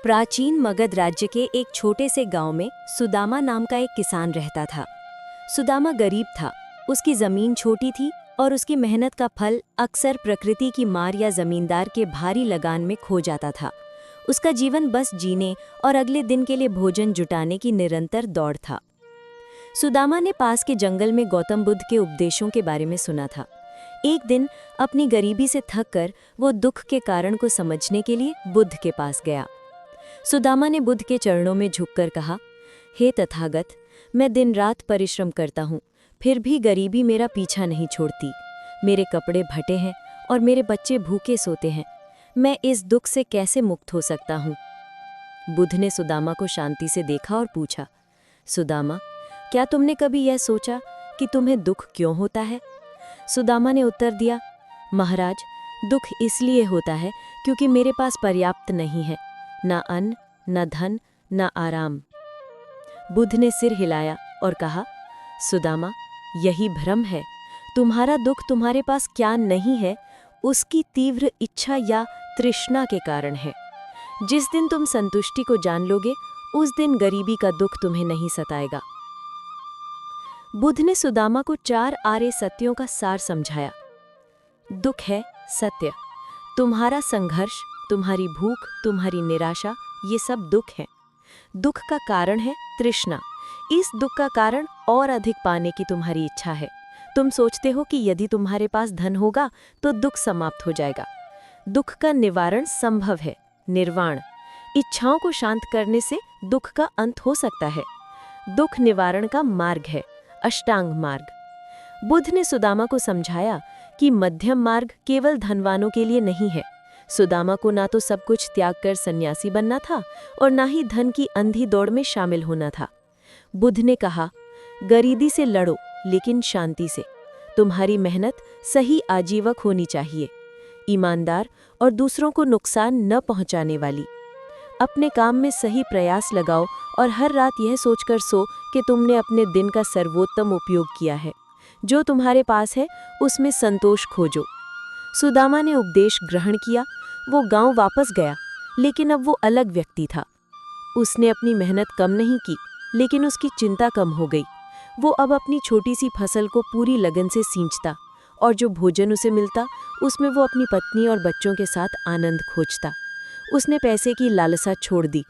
प्राचीन मगध राज्य के एक छोटे से गांव में सुदामा नाम का एक किसान रहता था। सुदामा गरीब था, उसकी जमीन छोटी थी और उसकी मेहनत का फल अक्सर प्रकृति की मार या जमींदार के भारी लगान में खो जाता था। उसका जीवन बस जीने और अगले दिन के लिए भोजन जुटाने की निरंतर दौड़ था। सुदामा ने पास के जंगल में गौतम बुद्ध के उपदेशों के बारे में सुना था। एक दिन अपनी गरीबी से थक कर वो दुख के कारण को समझने के लिए बुद्ध के पास गया। सुदामा ने बुद्ध के चरणों में झुककर कहा, हे तथागत, मैं दिन रात परिश्रम करता हूँ, फिर भी गरीबी मेरा पीछा नहीं छोड़ती। मेरे कपड़े फटे हैं और मेरे बच्चे भूखे सोते हैं। मैं इस दुख से कैसे मुक्त हो सकता हूँ? बुद्ध ने सुदामा को शांति से देखा और पूछा, सुदामा, क्या तुमने कभी यह सोचा कि तुम्हें दुख क्यों होता है? सुदामा ने उत्तर दिया, महाराज, दुख इसलिए होता है क्योंकि मेरे पास पर्याप्त नहीं है, न अन्न, न धन, न आराम। बुद्ध ने सिर हिलाया और कहा, सुदामा, यही भ्रम है। तुम्हारा दुख तुम्हारे पास क्या नहीं है, उसकी तीव्र इच्छा या तृष्णा के कारण है। जिस दिन तुम संतुष्टि को जान लोगे, उस दिन गरीबी का दुख तुम्हें नहीं सताएगा। बुद्ध ने सुदामा को 4 आर्य सत्यों का सार समझाया। दुख है सत्य, तुम्हारा संघर्ष, तुम्हारी भूख, तुम्हारी निराशा, ये सब दुख है। दुख का कारण है तृष्णा। इस दुख का कारण और अधिक पाने की तुम्हारी इच्छा है। तुम सोचते हो कि यदि तुम्हारे पास धन होगा तो दुख समाप्त हो जाएगा। दुख का निवारण संभव है, निर्वाण। इच्छाओं को शांत करने से दुख का अंत हो सकता है। दुख निवारण का मार्ग है अष्टांग मार्ग। बुद्ध ने सुदामा को समझाया कि मध्यम मार्ग केवल धनवानों के लिए नहीं है। सुदामा को ना तो सब कुछ त्याग कर सन्यासी बनना था और ना ही धन की अंधी दौड़ में शामिल होना था। बुद्ध ने कहा, गरीबी से लड़ो लेकिन शांति से। तुम्हारी मेहनत सही आजीवक होनी चाहिए, ईमानदार और दूसरों को नुकसान न पहुंचाने वाली। अपने काम में सही प्रयास लगाओ और हर रात यह सोचकर सो कि तुमने अपने दिन का सर्वोत्तम उपयोग किया है। जो तुम्हारे पास है उसमें संतोष खोजो। सुदामा ने उपदेश ग्रहण किया। वो गांव वापस गया, लेकिन अब वो अलग व्यक्ति था। उसने अपनी मेहनत कम नहीं की, लेकिन उसकी चिंता कम हो गई। वो अब अपनी छोटी सी फसल को पूरी लगन से सींचता और जो भोजन उसे मिलता उसमें वो अपनी पत्नी और बच्चों के साथ आनंद खोजता। उसने पैसे की लालसा छोड़ दी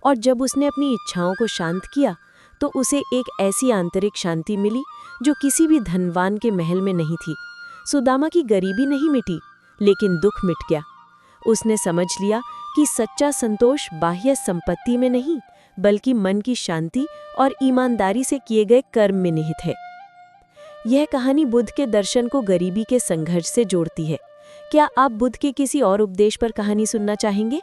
और जब उसने अपनी इच्छाओं को शांत किया तो उसे एक ऐसी आंतरिक शांति मिली जो किसी भी धनवान के महल में नहीं थी। सुदामा की गरीबी नहीं मिटी, लेकिन दुख मिट गया। उसने समझ लिया कि सच्चा संतोष बाह्य संपत्ति में नहीं, बल्कि मन की शांति और ईमानदारी से किए गए कर्म में निहित है। यह कहानी बुद्ध के दर्शन को गरीबी के संघर्ष से जोड़ती है। क्या आप बुद्ध के किसी और उपदेश पर कहानी सुनना चाहेंगे?